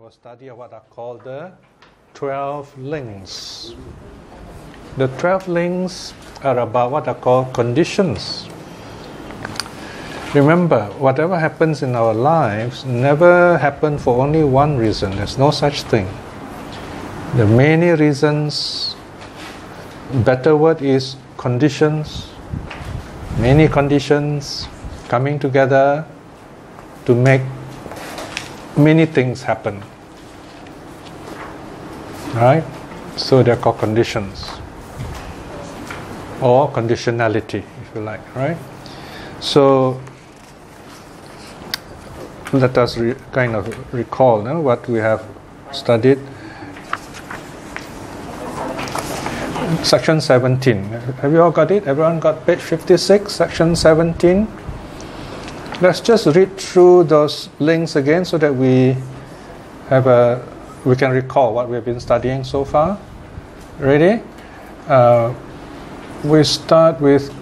our study of what are called the 12 links. The 12 links are about what are called conditions. Remember, whatever happens in our lives never happen for only one reason. There's no such thing. There are many reasons. Better word is conditions. Many conditions coming together to make many things happen. Right? So they're called conditions. Or conditionality, if you like, right? So let us kind of recall what we have studied. Section 17. Have you all got it? Everyone got page 56, section 17? Let's just read through those links again so that we can recall what we've been studying so far. Ready? We start with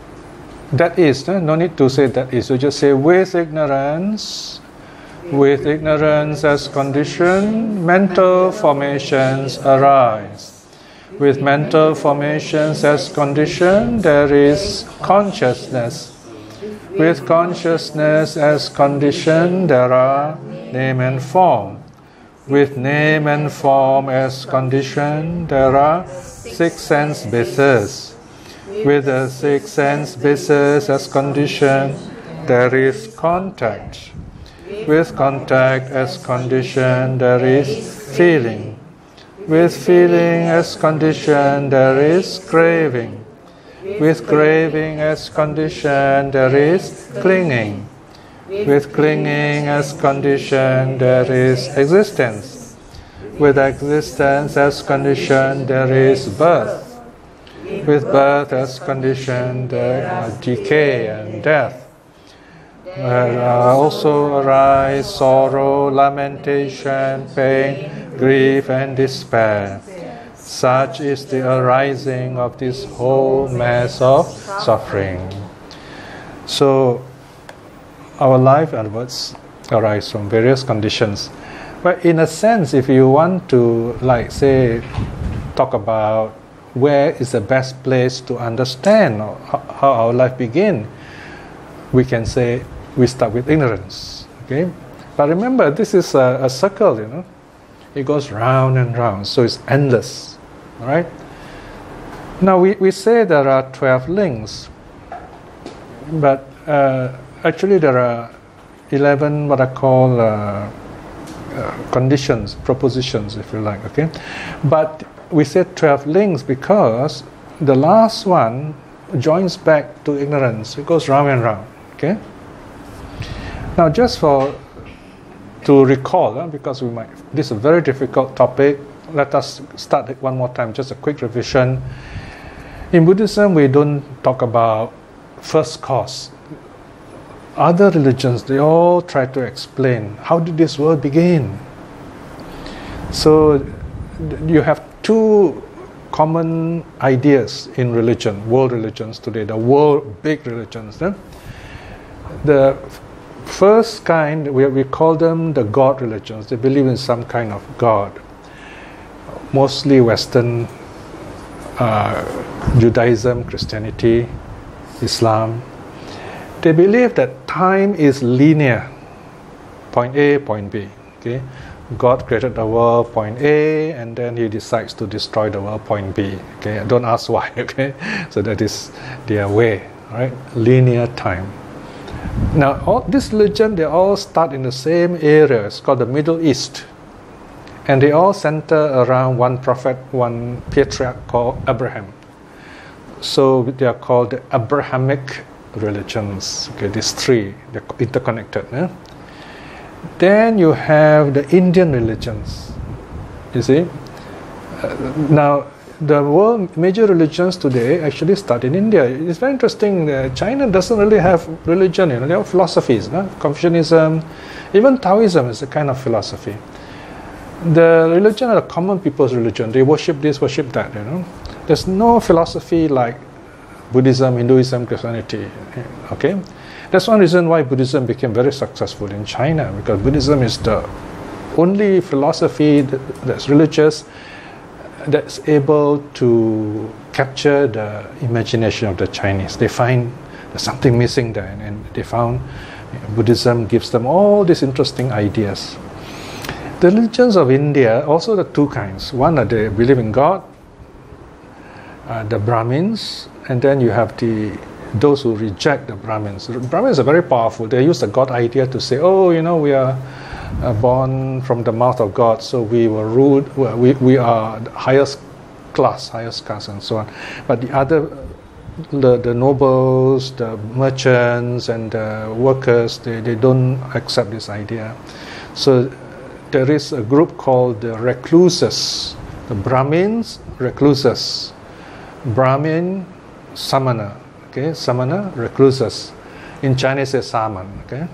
that is. No need to say that is. We just say with ignorance. With ignorance as condition, mental formations arise. With mental formations as condition, there is consciousness. With consciousness as condition, there are name and form. With name and form as condition, there are six sense bases. With the six sense bases as condition, there is contact. With contact as condition, there is feeling. With feeling as condition, there is craving. With craving as condition, there is clinging. With clinging as condition, there is existence. With existence as condition, there is birth. With birth as condition, there are decay and death. There also arise sorrow, lamentation, pain, grief and despair. Such is the arising of this whole mass of suffering. So, our life onwards arise from various conditions. But in a sense, if you want to, like, say, talk about where is the best place to understand how our life begins, we can say we start with ignorance. Okay? But remember, this is a circle, It goes round and round, so it's endless. Right? Now we say there are 12 links, but actually there are 11 what I call conditions, propositions, if you like. Okay, but we say 12 links because the last one joins back to ignorance. It goes round and round. Okay. Now just to recall, because this is a very difficult topic. Let us start it one more time, just a quick revision. In Buddhism, we don't talk about first cause. Other religions, they all try to explain, how did this world begin? So you have two common ideas in religion, world religions today, the world big religions. The first kind, we call them the God religions. They believe in some kind of God. Mostly Western, Judaism, Christianity, Islam. They believe that time is linear, point A, point B. Okay, God created the world, point A, and then He decides to destroy the world, point B. Okay, don't ask why. Okay, so that is their way, right? Linear time. Now, all this religion, they all start in the same area. It's called the Middle East. And they all center around one prophet, one patriarch called Abraham. So they are called the Abrahamic religions. Okay, these three, they're interconnected. Then you have the Indian religions. You see? Now, the world major religions today actually start in India. It's very interesting. China doesn't really have religion. They have philosophies. Confucianism, even Taoism is a kind of philosophy. The religion are the common people's religion. They worship this, worship that. There's no philosophy like Buddhism, Hinduism, Christianity. Okay, that's one reason why Buddhism became very successful in China, because Buddhism is the only philosophy that's religious that's able to capture the imagination of the Chinese. They find there's something missing there, and they found Buddhism gives them all these interesting ideas. The religions of India, also the two kinds. One, they believe in God, the Brahmins, and then you have those who reject the Brahmins. The Brahmins are very powerful. They use the God idea to say, oh, we are born from the mouth of God, so we were ruled, we are the highest caste, and so on. But the other, the nobles, the merchants, and the workers, they don't accept this idea. So there is a group called the recluses, the Brahmins, recluses, Brahmin, samana, okay, samana, recluses. In Chinese, it's saman, okay,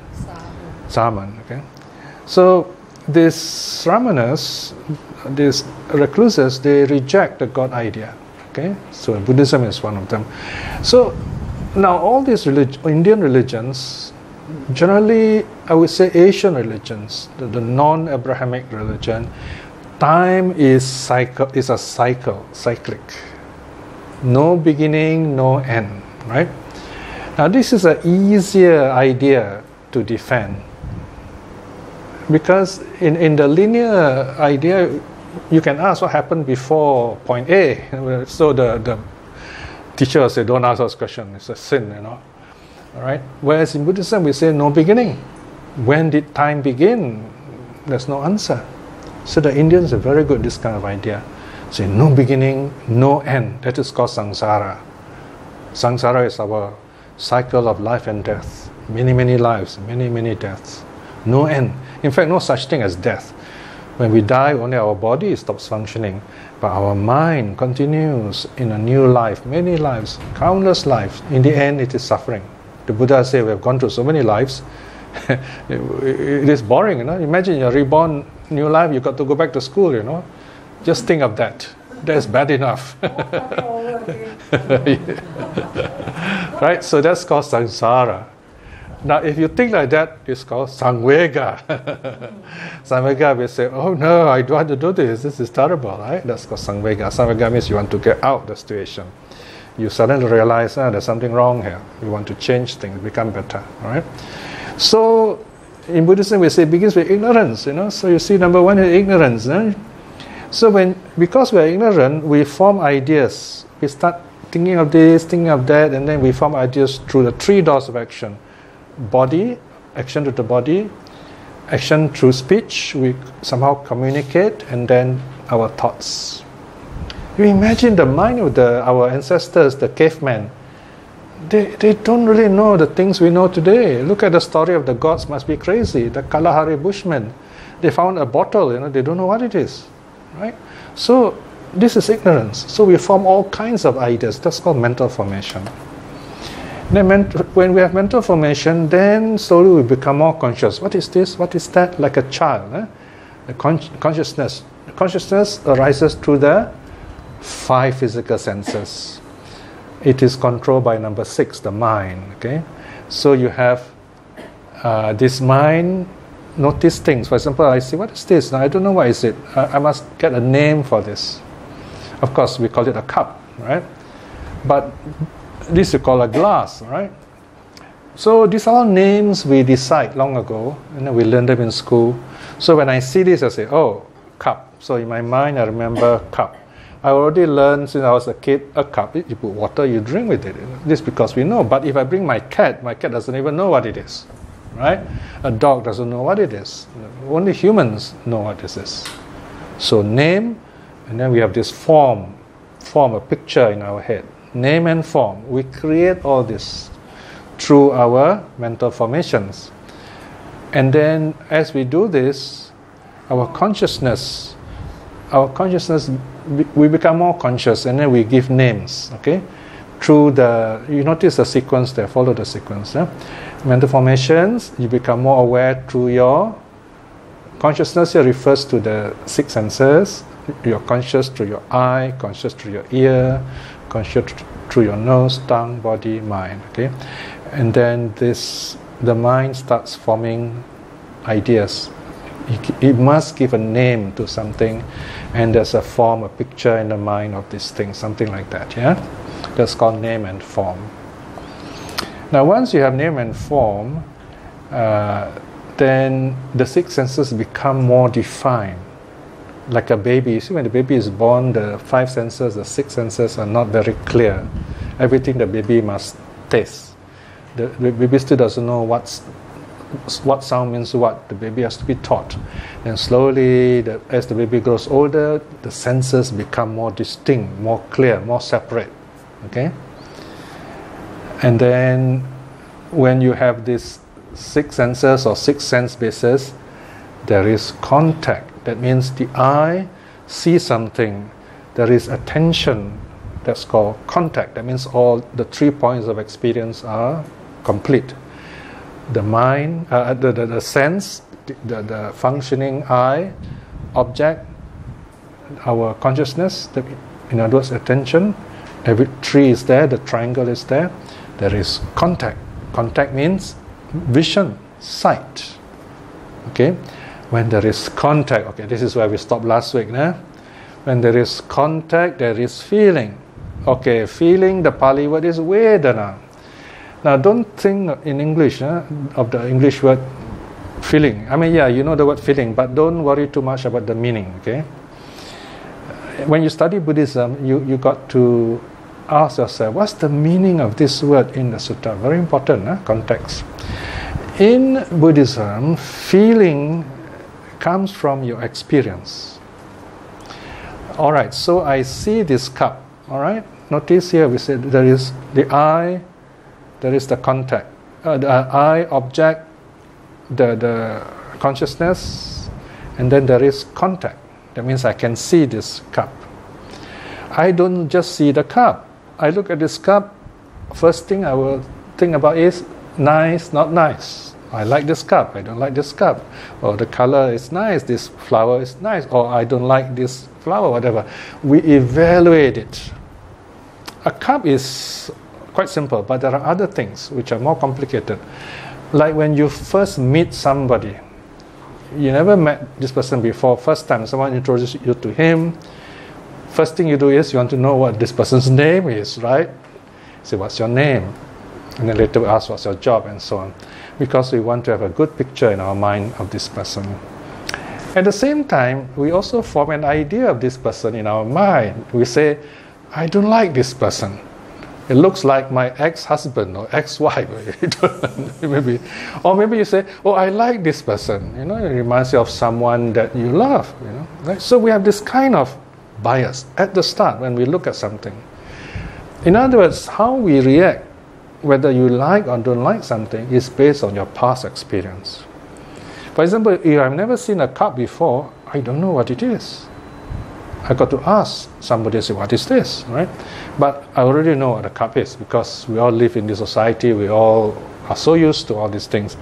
saman, okay. So these samanas, these recluses, they reject the God idea, okay. So Buddhism is one of them. So now all these Indian religions, generally, I would say Asian religions, the non-Abrahamic religion, time is a cyclic. No beginning, no end, right? Now this is an easier idea to defend, because in the linear idea, you can ask what happened before point A. So the teacher will say, don't ask us question, it's a sin, All right. Whereas in Buddhism, we say no beginning. When did time begin? There's no answer. So the Indians are very good at this kind of idea. Say no beginning, no end. That is called samsara. Samsara is our cycle of life and death. Many, many lives, many, many deaths. No end. In fact, no such thing as death. When we die, only our body stops functioning, but our mind continues in a new life, many lives, countless lives. In the end, it is suffering. The Buddha said we have gone through so many lives. It is boring, Imagine you're reborn, new life, you got to go back to school, Just think of that. That's bad enough. Right? So that's called samsara. Now, if you think like that, it's called samvega. Samvega will say, oh no, I don't want to do this. This is terrible, right? That's called samvega. Samvega means you want to get out of the situation. You suddenly realize there's something wrong here. You want to change things, become better. All right. So in Buddhism, we say it begins with ignorance. So you see, number one is ignorance. So because we are ignorant, we form ideas. We start thinking of this, thinking of that, and then we form ideas through the three doors of action: body, action to the body; action through speech. We somehow communicate, and then our thoughts. You imagine the mind of our ancestors, the cavemen. They don't really know the things we know today. Look at the story of the gods must be crazy. The Kalahari Bushmen, they found a bottle, they don't know what it is, right? So this is ignorance. So we form all kinds of ideas. That's called mental formation. Then when we have mental formation, then slowly we become more conscious. What is this? What is that? Like a child. The consciousness. The consciousness arises through the 5 physical senses. It is controlled by number 6, the mind. Okay, so you have this mind notice things. For example, I say, what is this? Now, I don't know what is it. I must get a name for this. Of course, we call it a cup, right? But this we call a glass, right? So these are all names we decide long ago, and then we learn them in school. So when I see this, I say, oh, cup. So in my mind, I remember cup. I already learned since I was a kid, a cup, you put water, you drink with it. This because we know. But if I bring my cat doesn't even know what it is, right? A dog doesn't know what it is. Only humans know what this is. So name, and then we have this form a picture in our head. Name and form. We create all this through our mental formations. And then as we do this, our consciousness, we become more conscious, and then we give names, okay? Through you notice the sequence there, follow the sequence. Mental formations, you become more aware through your consciousness. Here refers to the 6 senses. You're conscious through your eye, conscious through your ear, conscious through your nose, tongue, body, mind, okay? And then the mind starts forming ideas. He must give a name to something, and there's a form, a picture in the mind of this thing, something like that. Yeah, that's called name and form. Now, once you have name and form, then the six senses become more defined. Like a baby, you see, when the baby is born, the five senses, the six senses are not very clear. Everything the baby must taste. The baby still doesn't know what sound means what. The baby has to be taught. And slowly, as the baby grows older, the senses become more distinct, more clear, more separate. Okay? And then when you have these six senses or six sense bases, there is contact. That means the eye sees something. There is attention. That's called contact. That means all the 3 points of experience are complete. The mind, the sense, the functioning eye, object, our consciousness, in other words, attention. Every tree is there, the triangle is there. There is contact. Contact means vision, sight. Okay? When there is contact, okay, this is where we stopped last week. When there is contact, there is feeling. Okay, feeling, the Pali word is Vedana. Now, don't think in English of the English word feeling. I mean, yeah, you know the word feeling, but don't worry too much about the meaning, okay? When you study Buddhism, you got to ask yourself, what's the meaning of this word in the sutta? Very important, context. In Buddhism, feeling comes from your experience. All right, so I see this cup. All right, notice here we said there is the eye, there is the contact, the eye, object, the consciousness, and then there is contact. That means I can see this cup. I don't just see the cup. I look at this cup, first thing I will think about is nice, not nice. I like this cup, I don't like this cup. Or the color is nice, this flower is nice. Or I don't like this flower, whatever. We evaluate it. A cup is quite simple, but there are other things which are more complicated. Like when you first meet somebody, you never met this person before, first time someone introduces you to him, first thing you do is you want to know what this person's name is, right? Say, what's your name? And then later we ask, what's your job, and so on. Because we want to have a good picture in our mind of this person. At the same time, we also form an idea of this person in our mind. We say, I don't like this person. It looks like my ex-husband or ex-wife. Maybe. Or maybe you say, oh, I like this person. It reminds you of someone that you love. Right? So we have this kind of bias at the start when we look at something. In other words, how we react, whether you like or don't like something, is based on your past experience. For example, if I've never seen a cup before, I don't know what it is. I got to ask somebody, say, what is this, right? But I already know what a cup is because we all live in this society, we all are so used to all these things.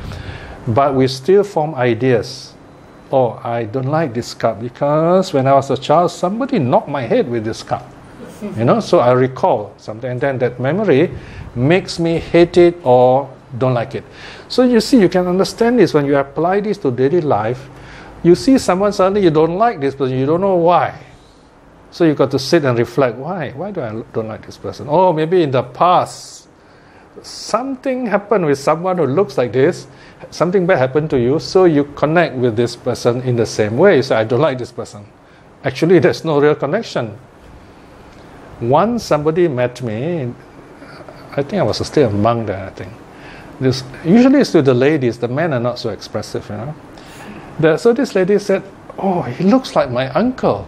But we still form ideas. Oh, I don't like this cup because when I was a child, somebody knocked my head with this cup. So I recall something, and then that memory makes me hate it or don't like it. So you see, you can understand this when you apply this to daily life. You see someone suddenly you don't like this person, you don't know why. So you got to sit and reflect, why? Why do I don't like this person? Oh, maybe in the past, something happened with someone who looks like this, something bad happened to you, so you connect with this person in the same way. So I don't like this person. Actually, there's no real connection. Once somebody met me, I think I was still a monk then, I think. Usually it's to the ladies, the men are not so expressive, So this lady said, oh, he looks like my uncle.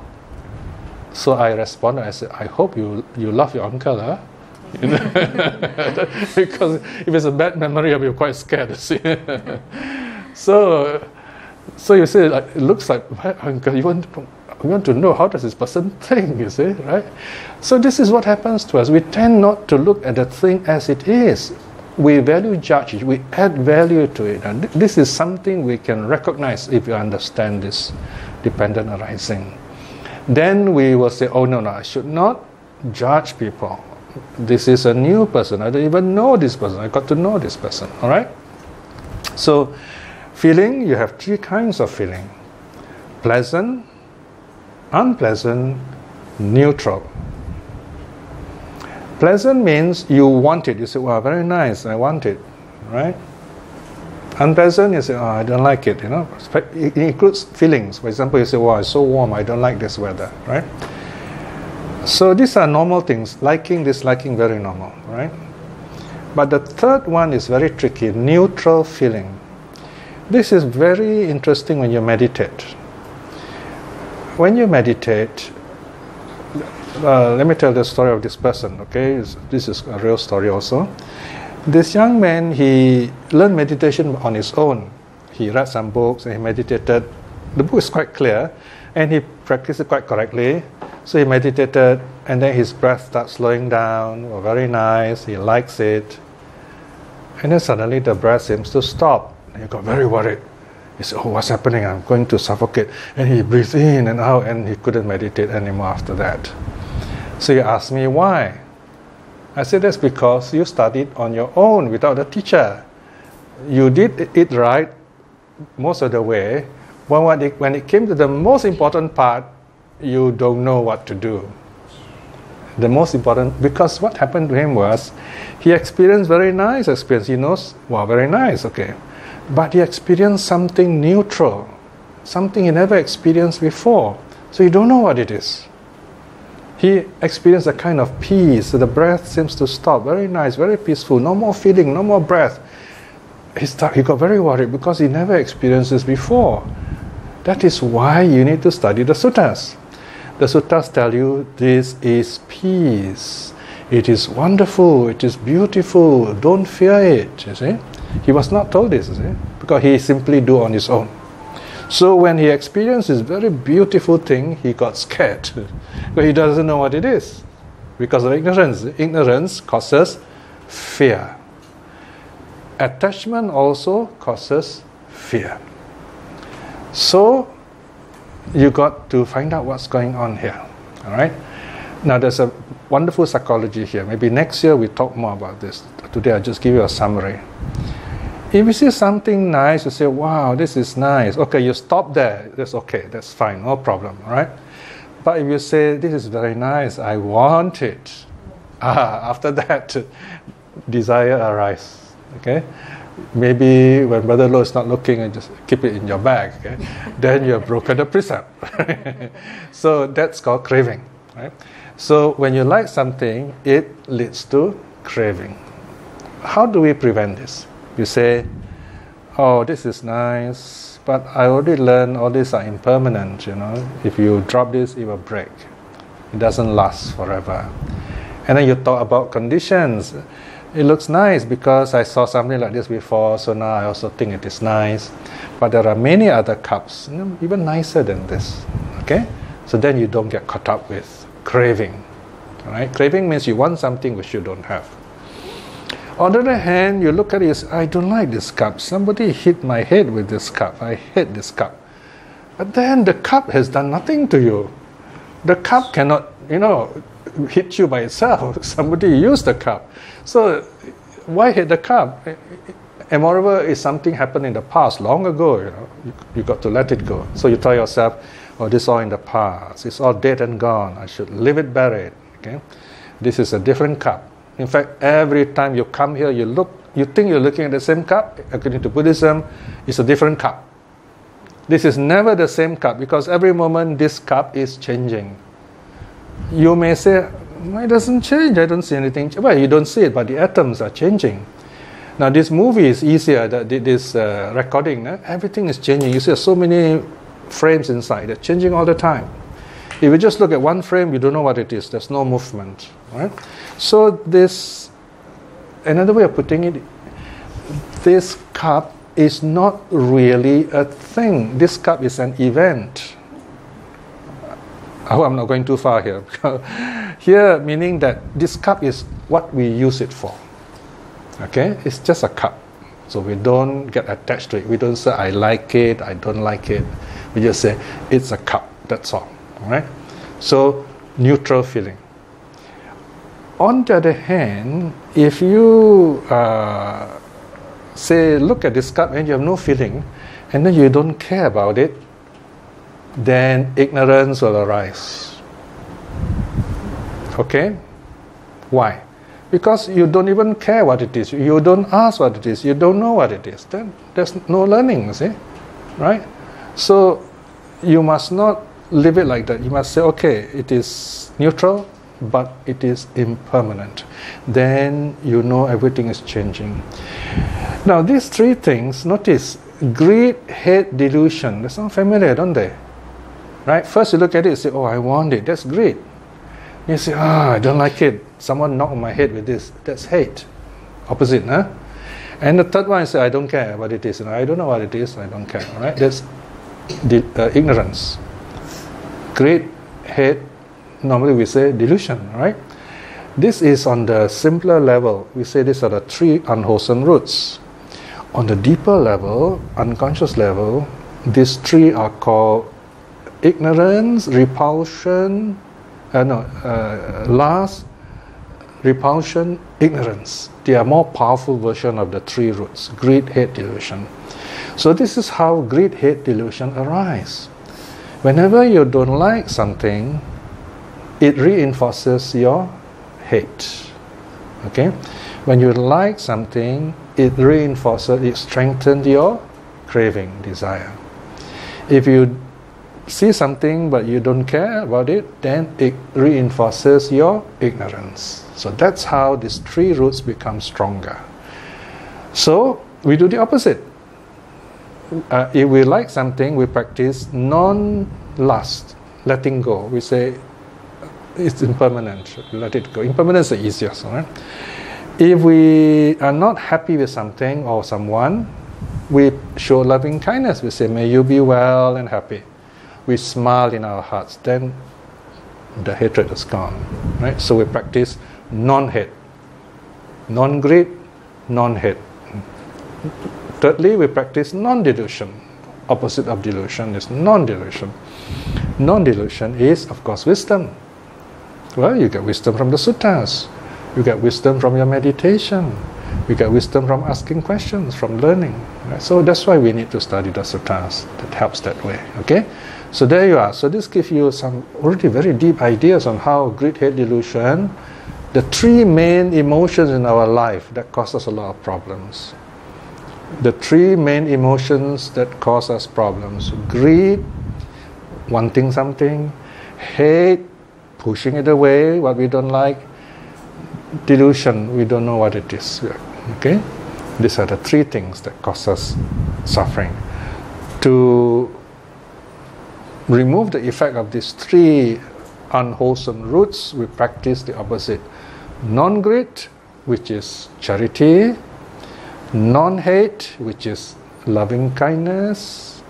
So I responded, I said, I hope you love your uncle, huh? Because if it's a bad memory, I'll be quite scared, see. So you say, like, it looks like my uncle. You want to know how does this person think, you see, right? So this is what happens to us. We tend not to look at the thing as it is. We value judge it. We add value to it. And this is something we can recognize if you understand this dependent arising. Then we will say, oh, no, I should not judge people. This is a new person. I don't even know this person. I got to know this person, all right? So feeling, you have three kinds of feeling. pleasant, unpleasant, neutral. Pleasant means you want it. You say, wow, very nice, I want it, right? Unpleasant, you say, oh, I don't like it, you know. It includes feelings. For example, you say, wow, it's so warm, I don't like this weather, right? So these are normal things. Liking, disliking, very normal, right? But the third one is very tricky, neutral feeling. This is very interesting when you meditate. When you meditate, let me tell the story of this person, okay? This is a real story also. This young man, he learned meditation on his own. He read some books and he meditated. The book is quite clear and he practiced it quite correctly. So he meditated and then his breath starts slowing down. Oh, very nice, he likes it. And then suddenly the breath seems to stop. And he got very worried. He said, oh, what's happening? I'm going to suffocate. And he breathed in and out and he couldn't meditate anymore after that. So he asked me why. I said, that's because you studied on your own without a teacher. You did it right most of the way, but when it came to the most important part, you don't know what to do. The most important, because what happened to him was, he experienced very nice experience. He knows, wow, very nice, okay. But he experienced something neutral, something he never experienced before. So you don't know what it is. He experienced a kind of peace. So the breath seems to stop. Very nice, very peaceful. No more feeling, no more breath. He got very worried because he never experienced this before. That is why you need to study the suttas. The suttas tell you this is peace. It is wonderful. It is beautiful. Don't fear it. You see, he was not told this, you see, because he simply do on his own. So when he experienced this very beautiful thing, he got scared. But he doesn't know what it is because of ignorance. Ignorance causes fear. Attachment also causes fear. So you got to find out what's going on here. All right. Now there's a wonderful psychology here. Maybe next year we talk more about this. Today I'll just give you a summary. If you see something nice, you say, wow, this is nice. Okay, you stop there. That's okay. That's fine. No problem. All right. But if you say, this is very nice, I want it. After that, desire arises. Okay. Maybe when Brother Lo is not looking, and just keep it in your bag. Okay. Then you have broken the precept. So that's called craving. Right. So when you like something, it leads to craving. How do we prevent this? You say, oh, this is nice, but I already learned all these are impermanent, you know. If you drop this, it will break. It doesn't last forever. And then you talk about conditions. It looks nice because I saw something like this before, so now I also think it is nice. But there are many other cups, you know, even nicer than this. Okay? So then you don't get caught up with craving. Right? Craving means you want something which you don't have. On the other hand, you look at it, you say, I don't like this cup. Somebody hit my head with this cup. I hate this cup. But then the cup has done nothing to you. The cup cannot, you know, hit you by itself. Somebody used the cup. So why hit the cup? And moreover, if something happened in the past, long ago, you know, you got to let it go. So you tell yourself, oh, this is all in the past. It's all dead and gone. I should leave it buried. Okay? This is a different cup. In fact, every time you come here, you think you're looking at the same cup. According to Buddhism, it's a different cup. This is never the same cup because every moment this cup is changing. You may say, it doesn't change, I don't see anything. Well, you don't see it, but the atoms are changing. Now, this movie is easier, this recording, everything is changing. You see so many frames inside, they're changing all the time. If you just look at one frame, you don't know what it is. There's no movement. Right? So this, another way of putting it, this cup is not really a thing. This cup is an event. I hope I'm not going too far here. Here, meaning that this cup is what we use it for. Okay? It's just a cup. So we don't get attached to it. We don't say, I like it, I don't like it. We just say, it's a cup. That's all. All right? So, neutral feeling. On the other hand, if you say, look at this cup and you have no feeling, and then you don't care about it, then ignorance will arise. Okay? Why? Because you don't even care what it is. You don't ask what it is. You don't know what it is. Then there's no learning, see? Right? So you must not live it like that. You must say, okay, it is neutral, but it is impermanent. Then you know everything is changing. Now these three things, notice, greed, hate, delusion. They sound familiar, don't they? Right? First you look at it and say, oh, I want it. That's greed. You say, I don't like it. Someone knocked my head with this. That's hate. Opposite, huh? And the third one is, I don't care what it is. I don't know what it is. I don't care. All right? That's ignorance. Greed, hate, normally we say delusion, right? This is on the simpler level. We say these are the three unwholesome roots. On the deeper level, unconscious level, these three are called ignorance, repulsion, lust, repulsion, ignorance. They are more powerful version of the three roots: greed, hate, delusion. So this is how greed, hate, delusion arise. Whenever you don't like something, it reinforces your hate. Okay? When you like something, it reinforces, it strengthens your craving, desire. If you see something but you don't care about it, then it reinforces your ignorance. So that's how these three roots become stronger. So we do the opposite. If we like something, we practice non-lust, letting go. We say it's impermanent, let it go. Impermanence is the easiest, right? If we are not happy with something or someone, we show loving kindness. We say, may you be well and happy. We smile in our hearts, then the hatred is gone. Right? So we practice non-hate, non-greed, non-hate. Thirdly, we practice non-delusion. Opposite of delusion is non-delusion. Non-delusion is, of course, wisdom. Well, you get wisdom from the suttas. You get wisdom from your meditation. You get wisdom from asking questions, from learning. Right? So that's why we need to study the suttas. That helps that way. Okay? So there you are. So this gives you some already very deep ideas on how greed, hate, delusion, the three main emotions in our life that cause us a lot of problems. The three main emotions that cause us problems: greed, wanting something; hate, pushing it away, what we don't like; delusion, we don't know what it is. Okay? These are the three things that cause us suffering. To remove the effect of these three unwholesome roots, we practice the opposite. Non-greed, which is charity; non-hate, which is loving kindness;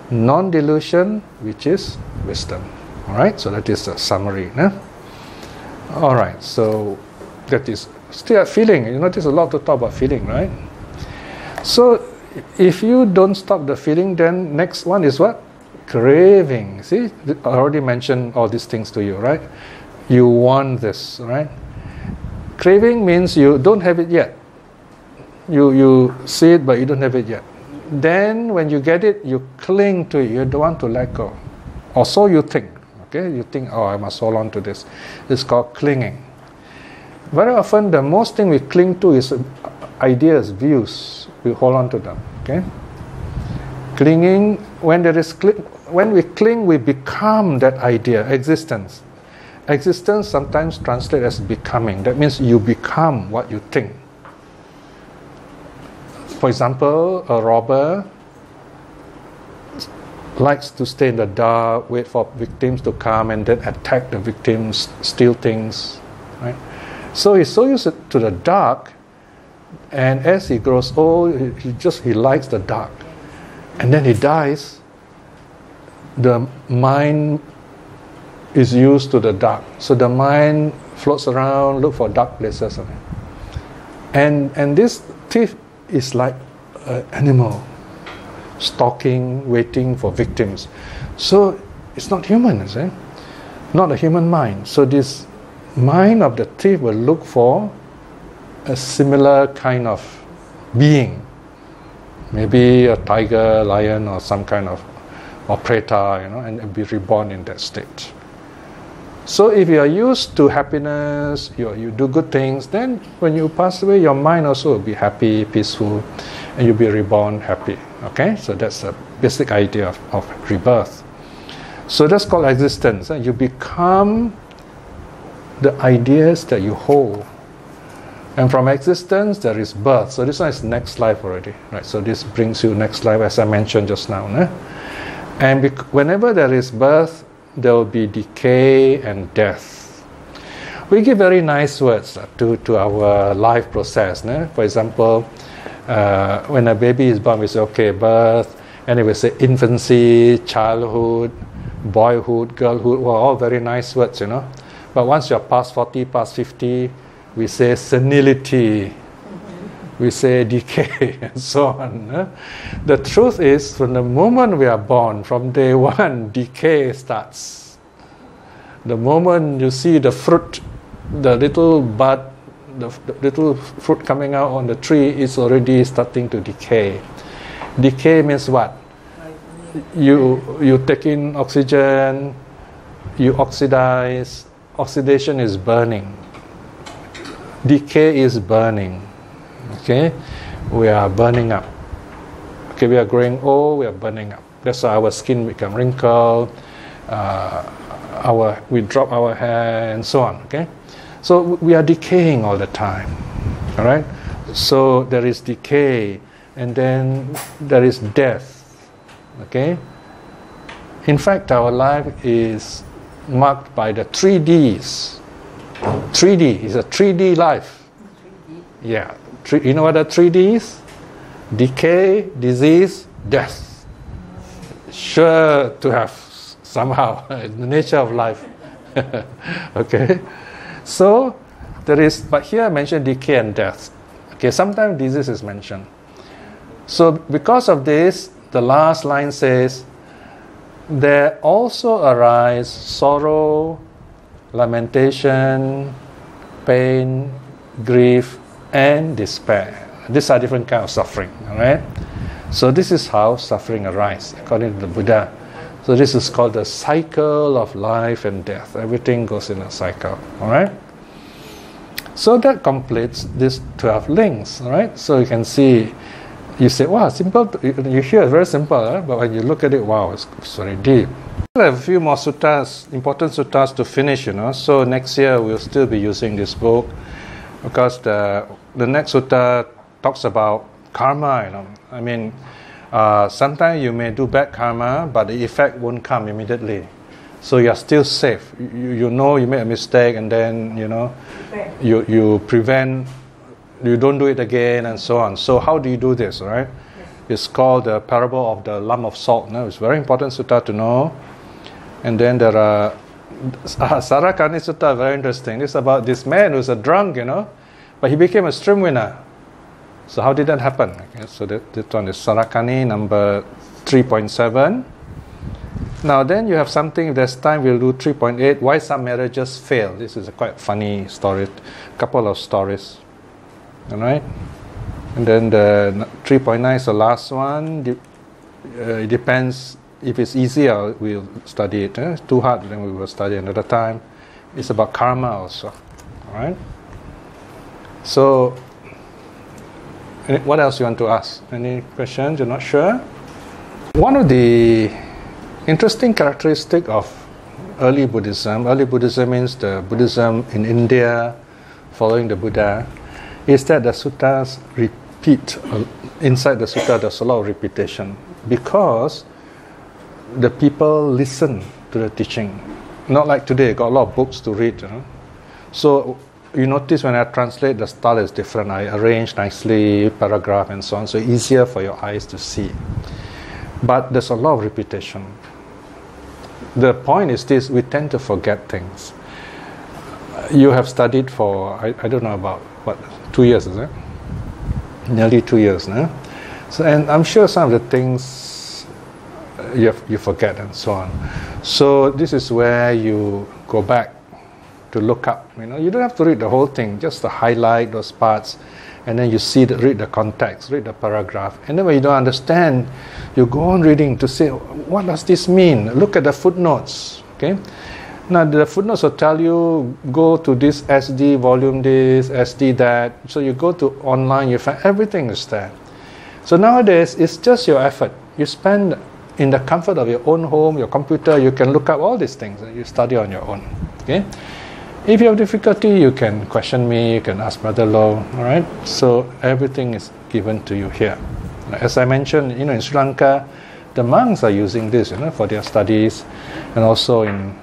non-delusion, which is wisdom. Alright, so that is a summary. Alright, so that is still feeling. You notice a lot to talk about feeling, right? So if you don't stop the feeling, then next one is what? Craving. See, I already mentioned all these things to you, right? You want this, right? Craving means you don't have it yet. You see it, but you don't have it yet. Then when you get it, you cling to it. You don't want to let go. Or so you think. Okay? You think, oh, I must hold on to this. It's called clinging. Very often, the most thing we cling to is ideas, views. We hold on to them. Okay? Clinging, when we cling, we become that idea, existence. Existence sometimes translated as becoming. That means you become what you think. For example, a robber likes to stay in the dark, wait for victims to come, and then attack the victims, steal things. Right? So he's so used to the dark, and as he grows old, he likes the dark. And then he dies, the mind is used to the dark. So the mind floats around, look for dark places. And this thief is like an animal, stalking, waiting for victims. So it's not human, is it? Not a human mind. So this mind of the thief will look for a similar kind of being. Maybe a tiger, lion, or some kind of, or preta, and be reborn in that state. So if you are used to happiness, you do good things, then when you pass away, your mind also will be happy, peaceful, and you'll be reborn happy. Okay, so that's the basic idea of rebirth. So that's called existence. You become the ideas that you hold. And from existence, there is birth. So this one is next life already. Right? So this brings you next life, as I mentioned just now. And whenever there is birth, there will be decay and death. We give very nice words to our life process. For example, when a baby is born, we say, okay, birth, and then we say infancy, childhood, boyhood, girlhood, well, all very nice words, But once you're past 40, past 50, we say senility, we say decay, and so on. The truth is, from the moment we are born, from day one, decay starts. The moment you see the fruit, the little bud, the little fruit coming out on the tree is already starting to decay. Decay means what? You take in oxygen, you oxidize. Oxidation is burning. Decay is burning. Okay, we are burning up. Okay, we are growing old, we are burning up. That's why our skin become wrinkled, we drop our hair, and so on. Okay, so we are decaying all the time. All right, so there is decay, and then there is death. Okay, in fact, our life is marked by the 3Ds. 3D is a 3D life. 3D. Yeah. You know what are 3Ds? Decay, disease, death. Sure to have somehow the nature of life. Okay. So there is, but here I mentioned decay and death. Okay, sometimes disease is mentioned. So because of this, the last line says, there also arise sorrow, lamentation, pain, grief, and despair. These are different kinds of suffering. All right. So this is how suffering arises according to the Buddha. So this is called the cycle of life and death. Everything goes in a cycle. All right. So that completes these 12 links. All right. So you can see. You say, wow, simple. You hear it's very simple, but when you look at it, wow, it's very deep. We have a few more suttas, important suttas to finish, So next year we'll still be using this book because the next sutta talks about karma, I mean, sometimes you may do bad karma, but the effect won't come immediately. So you're still safe. You know you made a mistake, and then, you prevent. You don't do it again, and so on. So how do you do this, right? Yes. It's called the parable of the lump of salt. It's very important sutta to know. And then there are Sarakani sutta, very interesting. It's about this man who's a drunk, but he became a stream winner. So how did that happen? Okay, so that one is Sarakani number 3.7. Now then you have something, if there's time we'll do 3.8. Why some marriages fail. This is a quite funny story, couple of stories. All right, and then the 3.9 is the last one. It depends if it's easier, we'll study it. If it's too hard, then we will study another time. It's about karma also. All right. So, what else you want to ask? Any questions? You're not sure? One of the interesting characteristics of early Buddhism means the Buddhism in India, following the Buddha, is that the suttas repeat. Inside the sutta there's a lot of repetition because the people listen to the teaching. Not like today, got a lot of books to read. So you notice when I translate, the style is different. I arrange nicely, paragraph and so on, so easier for your eyes to see. But there's a lot of repetition. The point is this, we tend to forget things. You have studied for, I don't know about, 2 years, is it? Nearly 2 years, no? So, and I'm sure some of the things you forget and so on. So this is where you go back to look up. You don't have to read the whole thing, just to highlight those parts, and then you read the context, read the paragraph, and then when you don't understand, you go on reading to say, what does this mean? Look at the footnotes. Okay, now the footnotes will tell you, go to this SD, volume this, SD that. So you go to online, you find everything is there. So nowadays, it's just your effort. You spend in the comfort of your own home, your computer, you can look up all these things and you study on your own. Okay? If you have difficulty, you can question me, you can ask Brother Low, all right? So everything is given to you here. As I mentioned, in Sri Lanka, the monks are using this, for their studies, and also in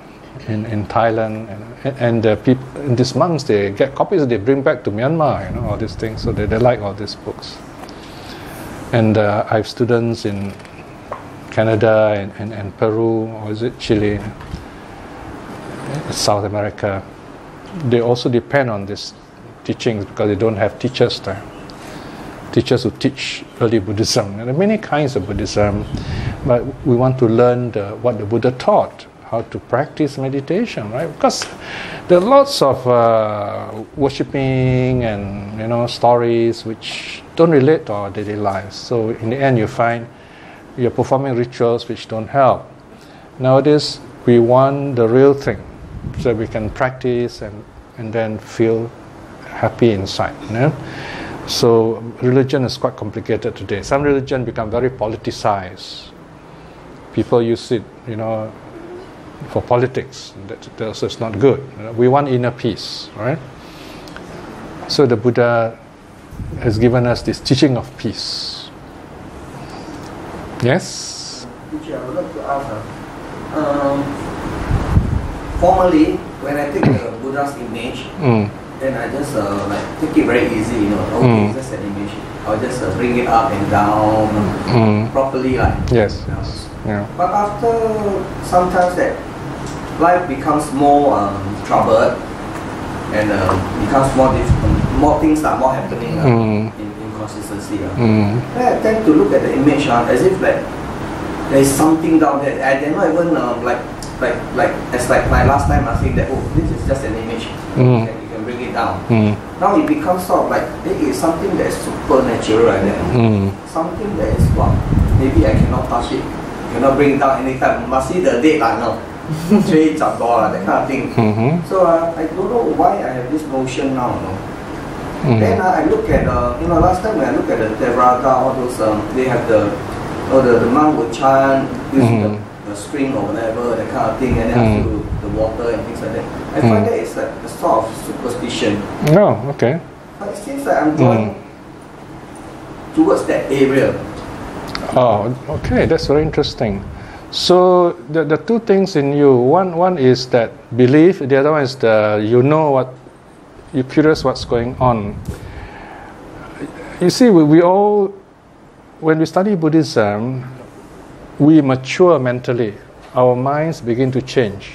Thailand, and the people, these monks, they get copies, they bring back to Myanmar, all these things. So they like all these books. And I have students in Canada and Peru, or is it Chile, South America. They also depend on these teachings because they don't have teachers there. Teachers who teach early Buddhism. And there are many kinds of Buddhism, but we want to learn what the Buddha taught, how to practice meditation, right? Because there are lots of worshipping and stories which don't relate to our daily lives. So in the end, you find you're performing rituals which don't help. Nowadays, we want the real thing, so we can practice and then feel happy inside. So religion is quite complicated today. Some religion become very politicized. People use it, for politics. That also is not good. We want inner peace, right? So the Buddha has given us this teaching of peace. Yes? Teacher, I would like to ask, formally, when I take the Buddha's image, then I just take it very easy, okay, it's just an image. I'll just bring it up and down properly, Yes. Yeah. But after sometimes that life becomes more troubled and becomes more things are more happening in consistency. Then I tend to look at the image as if there is something down there. I did not even like my last time I think that this is just an image. And you can bring it down. Now it becomes sort of like it is something that is supernatural like that. Something that is maybe I cannot touch it, cannot bring it down anytime. Must see the date that kind of thing. So I don't know why I have this notion now. Then I look at last time when I look at the Theravada, all those they have the monk would chant using the string or whatever, that kind of thing, and then through the water and things like that. I find that it's like a sort of superstition. Oh, okay. But it seems like I'm going towards that area. Oh, okay, that's very interesting. So the two things in you, one is that belief, the other one is you're curious what's going on. You see, we all, when we study Buddhism, we mature mentally. Our minds begin to change.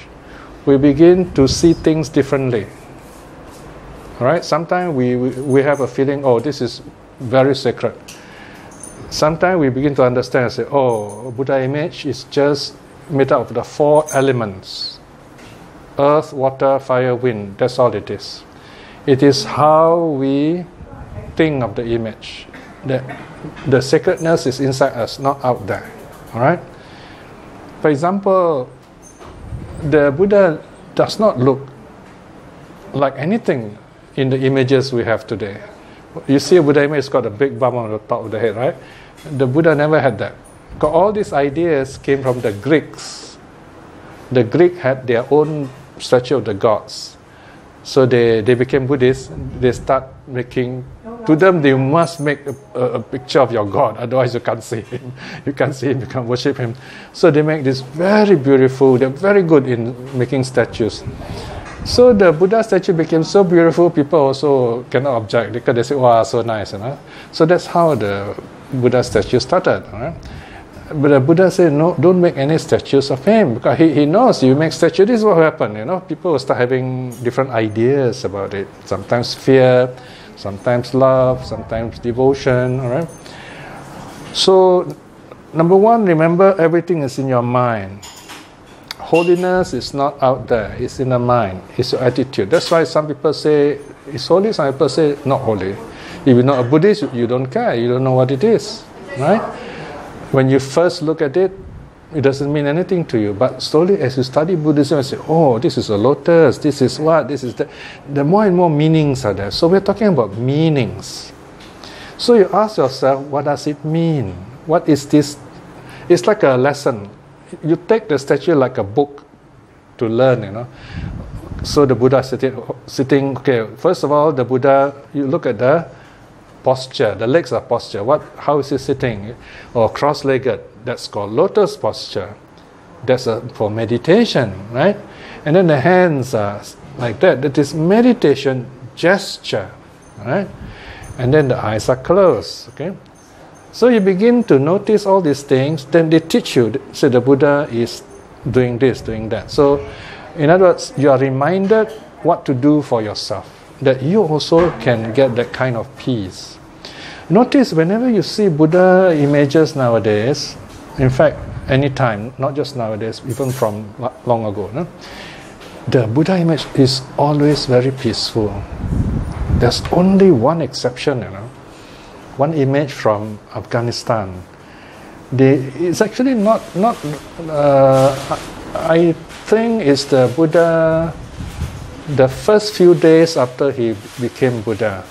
We begin to see things differently. All right? Sometimes we have a feeling, this is very sacred. Sometimes we begin to understand and say, Buddha image is just made up of the 4 elements. Earth, water, fire, wind. That's all it is. It is how we think of the image. The sacredness is inside us, not out there. All right? For example, the Buddha does not look like anything in the images we have today. You see a Buddha image, it's got a big bump on the top of the head, right? The Buddha never had that. Because all these ideas came from the Greeks. The Greeks had their own statue of the gods. So they became Buddhists. They start making, to them they must make a picture of your God, otherwise you can't see him. You can't see him, you can't worship him. So they make this very beautiful, they're very good in making statues. So the Buddha statue became so beautiful, people also cannot object because they say, wow, so nice. So that's how the Buddha statue started. Right? But the Buddha said, no, don't make any statues of him, because he knows you make statues, this is what will happen. People will start having different ideas about it. Sometimes fear, sometimes love, sometimes devotion. All right. So, number one, remember everything is in your mind. Holiness is not out there, it's in the mind, it's your attitude. That's why some people say it's holy, some people say not holy. If you're not a Buddhist, you don't care. You don't know what it is, right? When you first look at it, it doesn't mean anything to you. But slowly, as you study Buddhism, you say, oh, this is a lotus, this is what, this is that. The more and more meanings are there. So we're talking about meanings. So you ask yourself, what does it mean? What is this? It's like a lesson. You take the statue like a book to learn, you know. So the Buddha sitting, okay, first of all, the Buddha, you look at the posture, the legs are posture. How is he sitting? Or cross-legged, that's called lotus posture. That's for meditation, right? And then the hands are like that. That is meditation gesture, right? And then the eyes are closed, okay? So you begin to notice all these things, then they teach you, say the Buddha is doing this, doing that. So, in other words, you are reminded what to do for yourself, that you also can get that kind of peace. Notice whenever you see Buddha images nowadays, in fact, anytime, not just nowadays, even from long ago, no? The Buddha image is always very peaceful. There's only one exception, you know, one image from Afghanistan. It's actually not. I think it's the Buddha. The first few days after he became Buddha,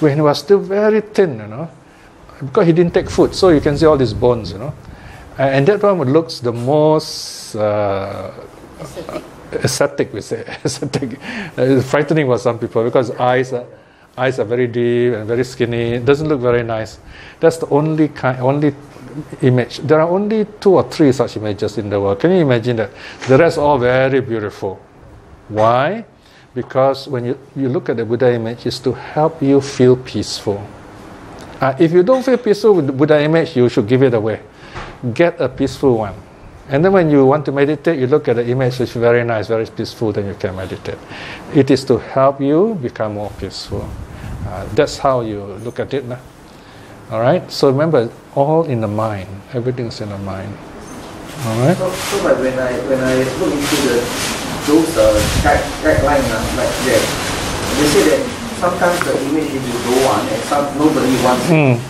when he was still very thin, you know, because he didn't take food, so you can see all these bones, you know, and that one looks the most ascetic, we say, ascetic. Frightening for some people because eyes are very deep and very skinny. It doesn't look very nice. That's the only image. There are only 2 or 3 such images in the world. Can you imagine that? The rest all very beautiful. Why? Because when you look at the Buddha image, it's to help you feel peaceful. If you don't feel peaceful with the Buddha image, you should give it away. Get a peaceful one. And then when you want to meditate, you look at the image, which is very nice, very peaceful, then you can meditate. It is to help you become more peaceful. That's how you look at it. All right? So remember, all in the mind. Everything's in the mind. All right? So like when I look into those guidelines like that, they say that sometimes the image if you don't want and nobody wants it.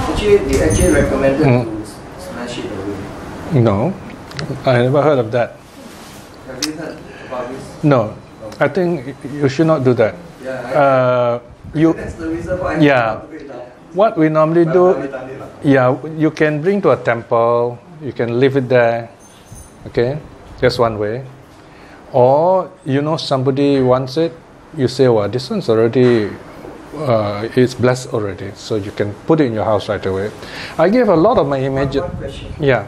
Actually, they actually recommended to smash it away. No, I never heard of that. Have you heard about this? No, I think you should not do that. Yeah, that's the reason why I want to do it now. What we normally do, you can bring to a temple, you can leave it there, okay? That's one way. Or, somebody wants it, you say, well, this one's already, it's blessed already, so you can put it in your house right away. I gave a lot of my images. One question. Yeah.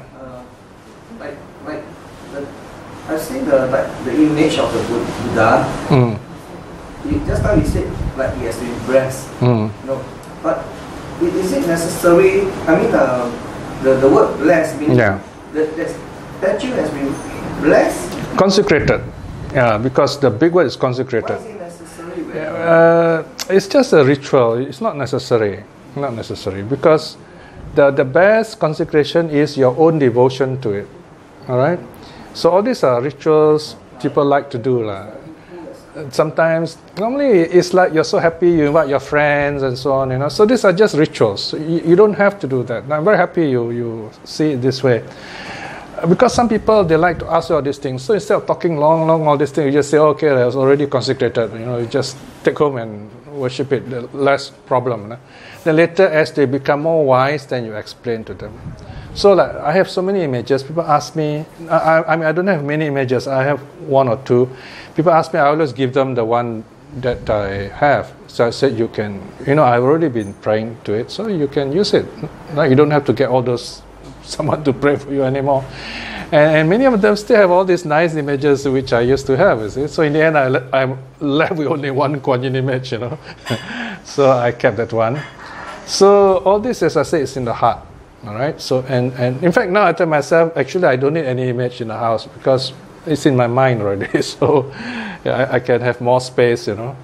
I've seen the image of the Buddha. Just now you said like he has been blessed. But is it necessary? I mean, the word blessed means the statue has been blessed. Consecrated. Yeah, because the big word is consecrated. Why is it necessary? It's just a ritual. It's not necessary. Not necessary because the best consecration is your own devotion to it. All right. So all these are rituals people like to do. Sometimes, normally it's like you're so happy, you invite your friends and so on, So these are just rituals. So you don't have to do that. I'm very happy you see it this way. Because some people, they like to ask you all these things. So instead of talking long, all these things, you just say, okay, it was already consecrated. You just take home and worship it. Less problem. Then later, as they become more wise, then you explain to them. So I have so many images. People ask me, I mean, I don't have many images. I have 1 or 2. People ask me, I always give them the one that I have. So I said, you can, I've already been praying to it, so you can use it. You don't have to get all those, someone to pray for you anymore. And many of them still have all these nice images which I used to have, you see. So in the end, I'm left with only one Kuan Yin image, So I kept that one. So all this, as I say, is in the heart. All right. So and in fact now I tell myself actually I don't need any image in the house because it's in my mind already. So I can have more space, in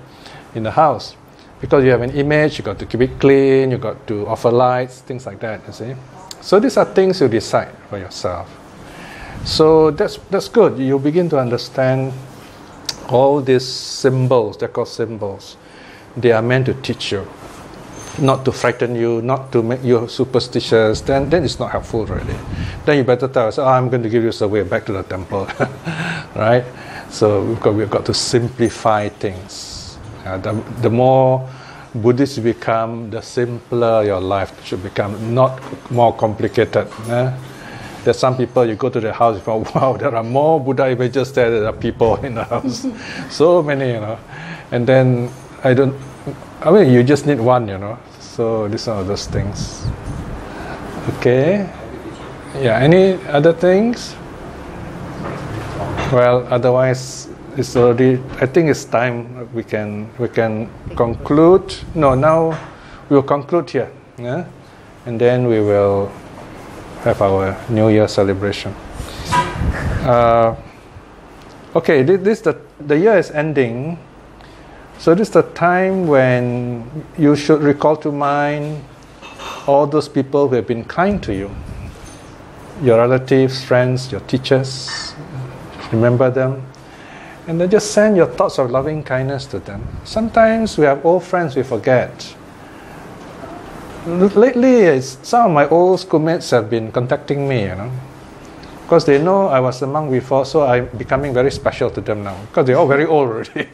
the house because you have an image. You got to keep it clean. You got to offer lights, things like that. You see. So these are things you decide for yourself. So that's good. You begin to understand all these symbols. They're called symbols. They are meant to teach you, not to frighten you, not to make you superstitious. Then it's not helpful really. Then you better tell us, I'm going to give you a way back to the temple, right? So we've got to simplify things. The more Buddhist you become, the simpler your life should become, not more complicated. There's some people, you go to their house, you go, wow, there are more Buddha images there than there are people in the house. So many, And then you just need one, So these are those things. Okay. Yeah, any other things? Well, otherwise, it's already, I think it's time we can conclude. No, now we'll conclude here. Yeah? And then we will have our New Year celebration. Okay, the year is ending. So this is the time when you should recall to mind all those people who have been kind to you. Your relatives, friends, your teachers. Remember them. And then just send your thoughts of loving kindness to them. Sometimes we have old friends we forget. Lately, some of my old schoolmates have been contacting me, because they know I was a monk before, so I'm becoming very special to them now, because they're all very old already.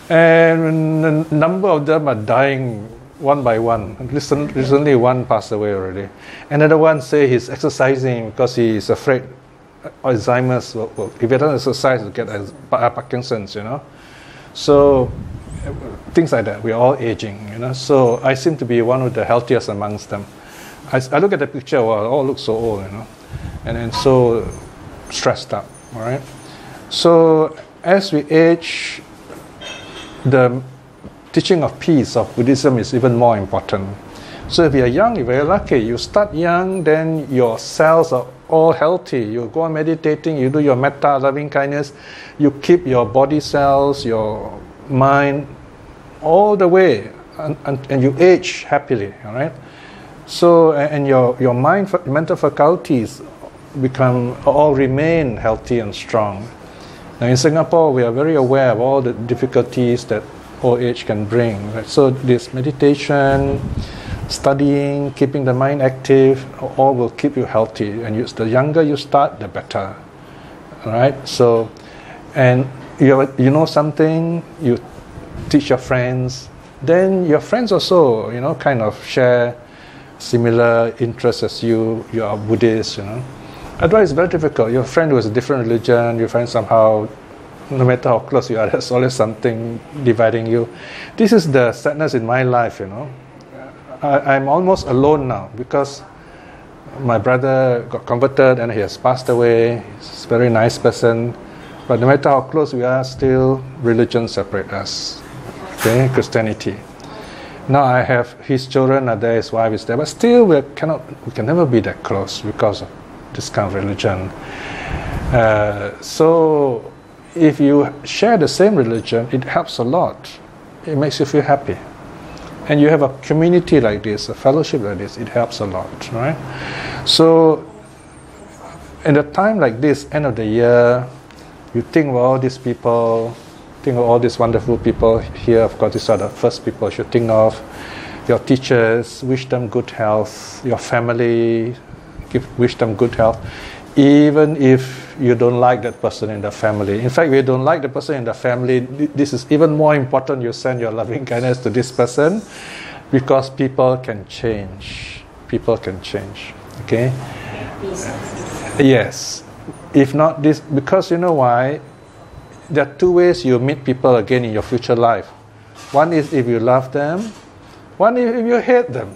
And a number of them are dying one by one. Recently one passed away already. Another one say he's exercising because he is afraid Alzheimer's, if he doesn't exercise, he'll get Parkinson's, So things like that. We're all aging, So I seem to be one of the healthiest amongst them. I look at the picture, wow, all look so old, and so stressed up, all right? So as we age, the teaching of peace of Buddhism is even more important. So if you're young, you're very lucky. You start young, then your cells are all healthy. You go on meditating, you do your metta, loving kindness, you keep your body cells, your mind, all the way, and you age happily, all right? So, and your mental faculties all remain healthy and strong. Now in Singapore, we are very aware of all the difficulties that old age can bring. Right? So this meditation, studying, keeping the mind active, all will keep you healthy. And the younger you start, the better. All right? So, and you know something, you teach your friends, then your friends also, kind of share similar interests as you. You are Buddhist, Otherwise, it's very difficult. Your friend who has a different religion, you find somehow, no matter how close you are, there's always something dividing you. This is the sadness in my life, I'm almost alone now because my brother got converted and he has passed away. He's a very nice person. But no matter how close we are, still religion separates us. Okay, Christianity. Now I have his children are there, his wife is there, but still we can never be that close because of this kind of religion. So if you share the same religion, it helps a lot. It makes you feel happy. And you have a community like this, a fellowship like this, it helps a lot, right? So in a time like this, end of the year, you think of all these people, think of all these wonderful people here. Of course, these are the first people you should think of. Your teachers, wish them good health. Your family, wish them good health. Even if you don't like that person in the family. In fact, if you don't like the person in the family, this is even more important. You send your loving kindness to this person because people can change. People can change. Okay? Yes. If not this, because you know why? There are two ways you meet people again in your future life. One is if you love them. One is if you hate them.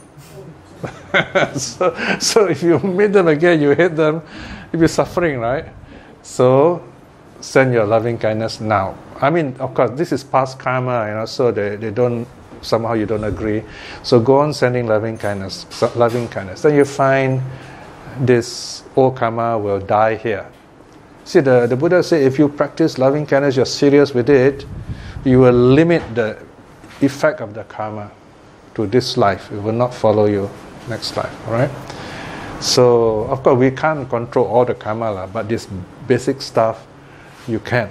So if you meet them again, you hate them, you'll be suffering, right? So send your loving kindness now. I mean, of course, this is past karma, so they don't, somehow you don't agree. So go on sending loving kindness. Then you find this old karma will die here. See, the Buddha said if you practice loving kindness, you're serious with it, you will limit the effect of the karma to this life. It will not follow you next life, all right? So, of course, we can't control all the karma, but this basic stuff, you can,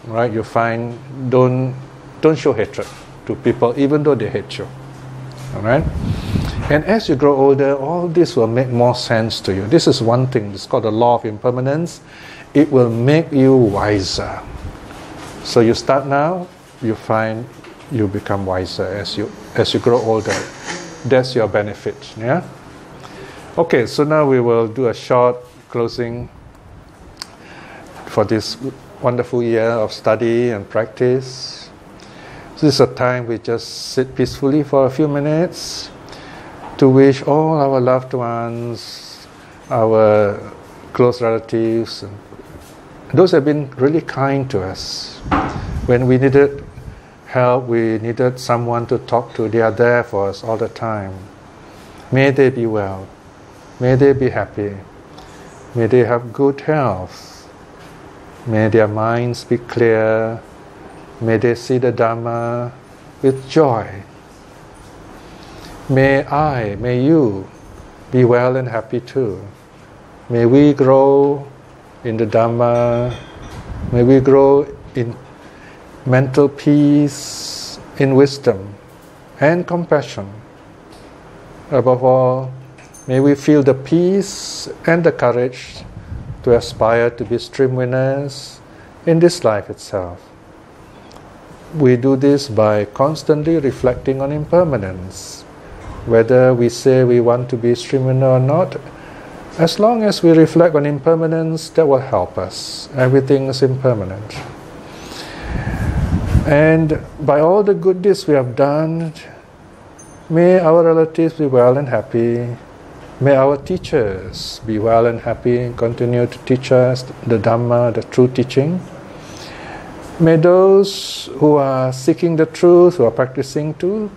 right? You find, don't Don't show hatred to people even though they hate you. Alright? And as you grow older, all this will make more sense to you. This is one thing, it's called the law of impermanence. It will make you wiser. So you start now, you find you become wiser as you grow older. That's your benefit. Yeah? Okay, so now we will do a short closing for this wonderful year of study and practice. So this is a time we just sit peacefully for a few minutes to wish all our loved ones, our close relatives, and those have been really kind to us. When we needed help, we needed someone to talk to, they are there for us all the time. May they be well. May they be happy. May they have good health. May their minds be clear. May they see the Dhamma with joy. May you be well and happy too. May we grow in the Dhamma. May we grow in mental peace, in wisdom and compassion. Above all, may we feel the peace and the courage to aspire to be stream winners in this life itself. We do this by constantly reflecting on impermanence. Whether we say we want to be stream winner or not, as long as we reflect on impermanence, that will help us. Everything is impermanent. And by all the good deeds we have done, may our relatives be well and happy. May our teachers be well and happy and continue to teach us the Dhamma, the true teaching. May those who are seeking the truth, who are practicing to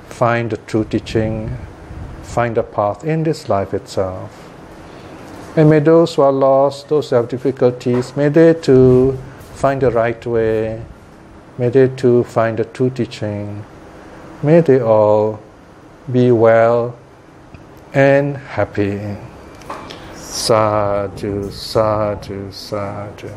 find the true teaching, find the path in this life itself. And may those who are lost, those who have difficulties, may they too find the right way. May they too find the true teaching. May they all be well and happy. Sadhu, sadhu, sadhu.